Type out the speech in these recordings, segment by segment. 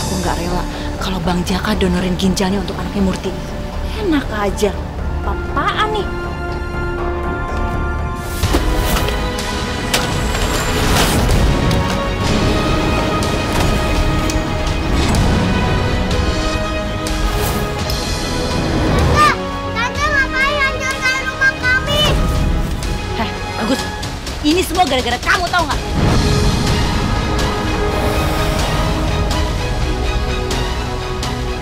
Aku nggak rela kalau Bang Jaka donorin ginjalnya untuk anaknya Murti. Enak aja. Apaan nih? Bagus, ini semua gara-gara kamu, tahu nggak?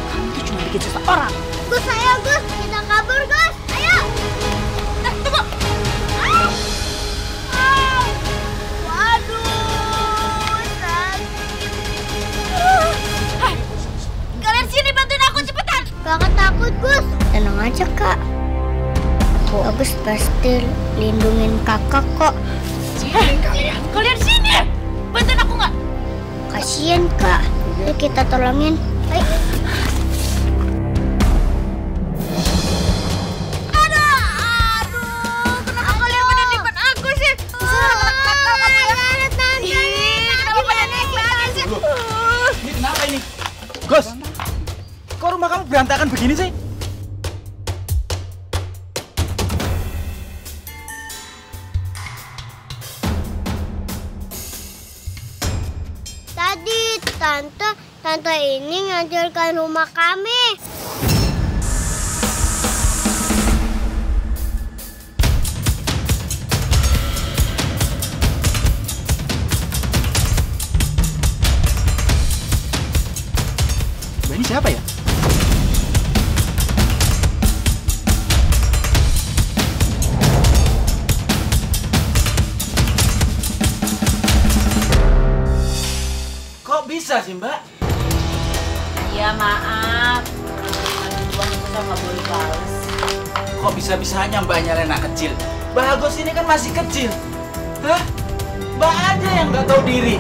Kamu tuh cuma bikin susah orang. Gus, ayo Gus, kita kabur Gus, ayo. Tunggu. Waduh, sakit. Hai, kalian sini bantuin aku cepetan. Kakak takut Gus. Tenang aja Kak. Bagus pasti lindungin kakak kok. Kalian sini, bantuin aku nggak? Kasian Kak. Yuk kita tolongin. Ayo. Kenapa kalian pada nikmat aku sih? Kenapa pada nikmat sih? Ini kenapa ini? Gus, kok rumah kamu berantakan begini sih? Tadi tante ini ngajarkan rumah kami. Ini siapa ya? Kok bisa sih, Mbak? Ya maaf, uang kita nggak boleh balas. Kok bisa-bisanya Mbak nyalain anak kecil? Bagus ini kan masih kecil. Hah? Mbak aja yang nggak tahu diri.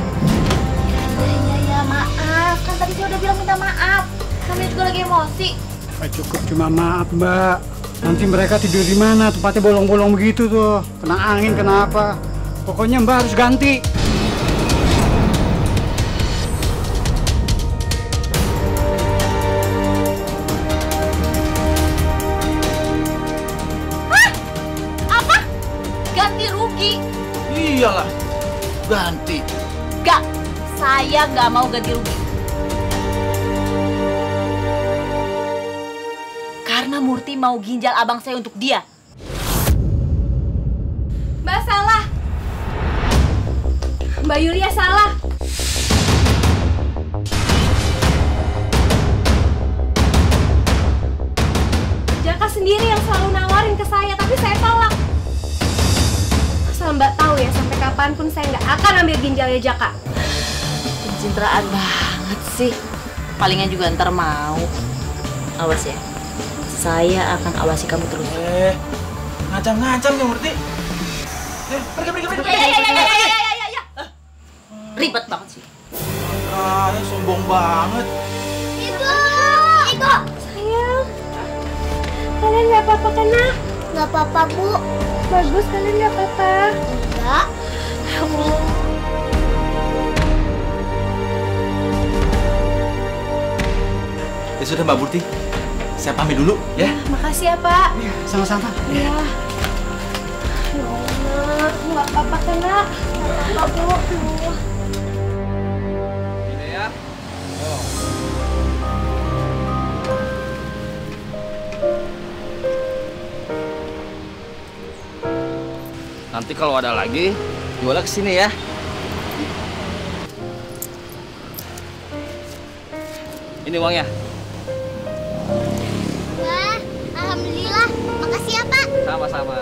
Ya maaf, kan tadi saya udah bilang minta maaf. Kami juga lagi emosi. Cukup cuma maaf Mbak. Nanti mereka tidur di mana? Tempatnya bolong-bolong begitu tuh. Kena angin, kenapa? Pokoknya Mbak harus ganti. Iyalah, ganti. Gak, saya gak mau ganti rugi. Karena Murti mau ginjal abang saya untuk dia. Mbak salah. Mbak Yulia salah. Jaka sendiri yang selalu nawarin ke saya, tapi saya tolak. Asal Mbak tahu ya, sampai kapanpun saya nggak akan ambil ginjalnya Jaka. Pencitraan banget sih. Palingan juga ntar mau. Awas ya. Saya akan awasi kamu terus. Ngacam-ngacam ya Murti. Pergi. Ya. Ribet banget sih. Sombong banget. Ibu. Sayang, kalian nggak apa-apa kan nak? Nggak apa-apa Bu. Bagus, kalian nggak apa-apa. Enggak. Ya sudah Mbak Murti, saya pamit dulu ya. Makasih ya Pak. Sama-sama. Iya. Ya Allah, nggak apa-apa kan nak? Nggak apa-apa Bu. Ini ya. Nanti kalau ada lagi, jualnya ke sini ya. Ini uangnya. Wah, alhamdulillah. Makasih ya Pak. Sama-sama.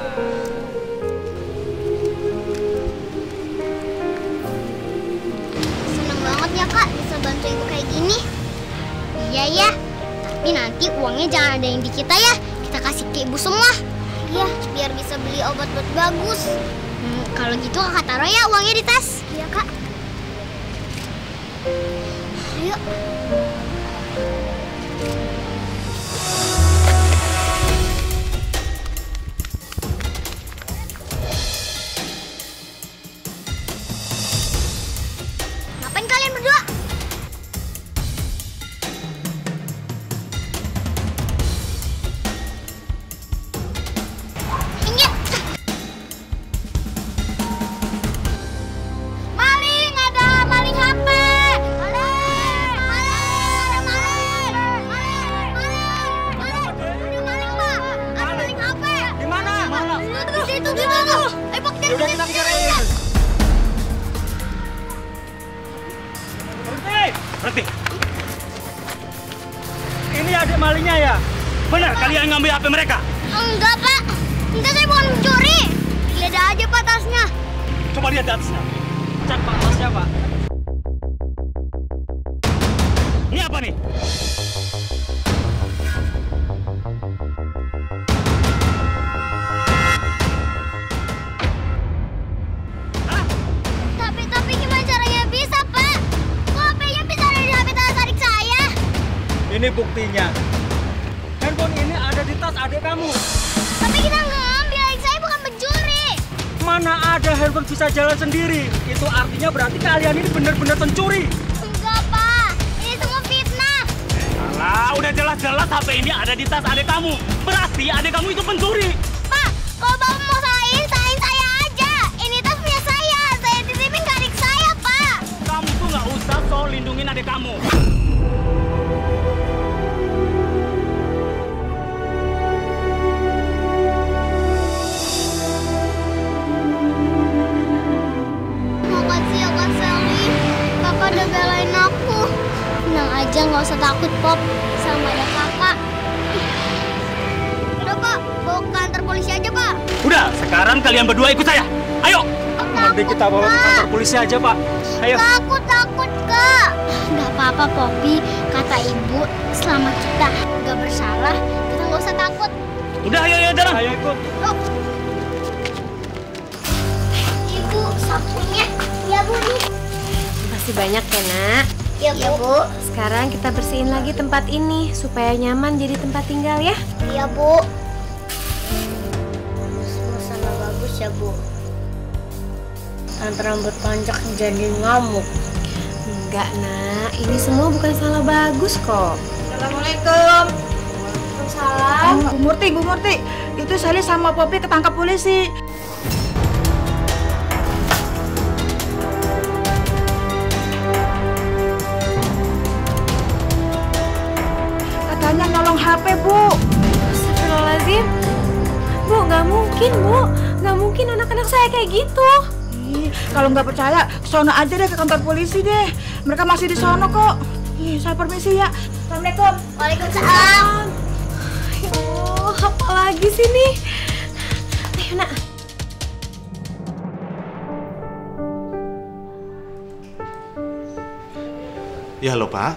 Seneng banget ya Kak bisa bantu ibu kayak gini. Iya ya. Tapi nanti uangnya jangan ada yang di kita ya. Kita kasih ke ibu semua. Iya, biar bisa beli obat buat bagus. Kalau gitu kakak taruh ya uangnya di tas. Iya Kak. Ayo. Ini adik malingnya ya? Benar kalian ngambil HP mereka? Enggak, Pak. Enggak, saya bukan mencuri. Lihat aja, Pak, tasnya. Coba lihat di atasnya. Cek Pak, tasnya Pak. Ini apa nih? Tapi gimana caranya bisa, Pak? Kok HP-nya bisa ada di HP tas adik saya? Ini buktinya. Handphone ini ada di tas adik kamu. Tapi kita nggak ngambil, adik saya bukan pencuri. Mana ada handphone bisa jalan sendiri? Itu artinya berarti kalian ini benar-benar pencuri. Enggak, Pak. Ini semua fitnah. Alah, udah jelas-jelas HP ini ada di tas adik kamu. Berarti adik kamu itu pencuri. Pak, kalau Bapak mau salahin saya aja. Ini tas punya saya. Saya titipin ke adik saya, Pak. Kamu tuh nggak usah soal lindungin adik kamu. Makasih ya, Kak Sally. Kakak udah belain aku. Tenang aja, nggak usah takut, Pop. Sama ada kakak. Udah, Pak. Bawa ke kantor polisi aja, Pak. Udah, sekarang kalian berdua ikut saya. Ayo. Nanti kita bawa ke kantor polisi aja, Pak. Ayo. Takut, Kak. Nggak apa-apa, Poppy. Kata ibu, selama kita nggak bersalah, kita nggak usah takut. Udah, ayo, jalan. Ayo ikut. Yuk. Ibu, sapunya. Ya, Bu, nih. Masih banyak ya, Nak. Ya, Bu. Sekarang kita bersihin lagi tempat ini supaya nyaman jadi tempat tinggal ya. Iya, Bu. Suasana bagus ya, Bu. Tante rambut panjang jadi ngamuk. Enggak, Nak. Ini semua bukan salah bagus kok. Assalamualaikum. Waalaikumsalam. Bu Murti, itu Sally sama Poppy ketangkap polisi. Katanya nyolong HP, Bu. Astagfirullahaladzim. Bu, nggak mungkin, Bu. Nggak mungkin anak-anak saya kayak gitu. Ih, kalau nggak percaya, sono aja deh ke kantor polisi deh. Mereka masih di sono kok. Ih, saya permisi ya. Assalamualaikum. Waalaikumsalam. Ya Allah, apa lagi sih nih? Ayo, Nak. Ya, halo Pak.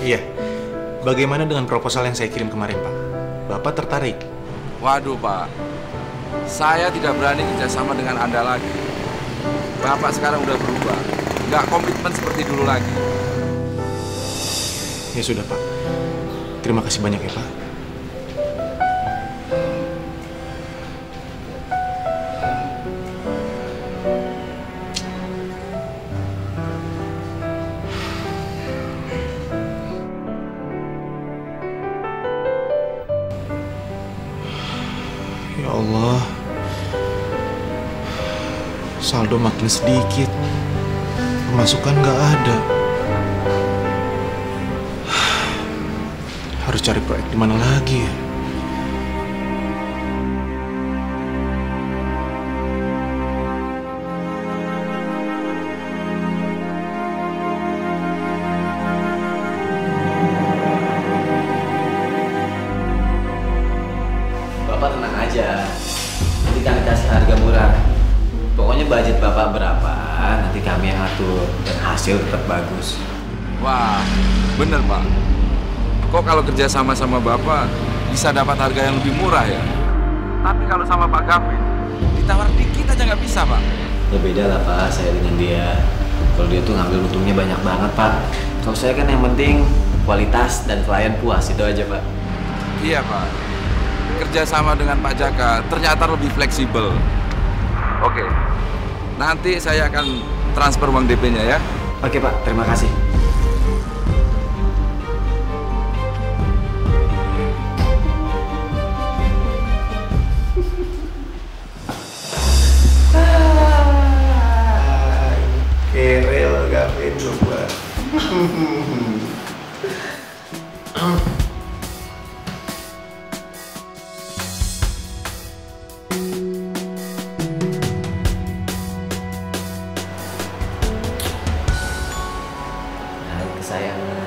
Iya. Bagaimana dengan proposal yang saya kirim kemarin, Pak? Bapak tertarik? Waduh, Pak. Saya tidak berani kerjasama dengan Anda lagi. Bapak sekarang udah berubah. Nggak komitmen seperti dulu lagi. Ya sudah, Pak. Terima kasih banyak ya, Pak. Ya Allah, saldo makin sedikit, pemasukan nggak ada. Harus cari proyek di mana lagi ya? Bapak tenang aja, nanti kami kasih harga murah. Pokoknya budget Bapak berapa, nanti kami yang atur dan hasil tetap bagus. Wah, bener, Pak. Kok kalau kerja sama Bapak bisa dapat harga yang lebih murah ya? Tapi kalau sama Pak Gavin, ditawar dikit aja nggak bisa, Pak. Ya beda lah Pak, saya dengan dia. Kalau dia tuh ngambil untungnya banyak banget Pak. Kalau saya kan yang penting kualitas dan klien puas, itu aja Pak. Iya, Pak. Kerja sama dengan Pak Jaka ternyata lebih fleksibel. Oke, nanti saya akan transfer uang DP-nya ya. Oke Pak, terima kasih. Kere lo Gavin coba. Hai kesayangan.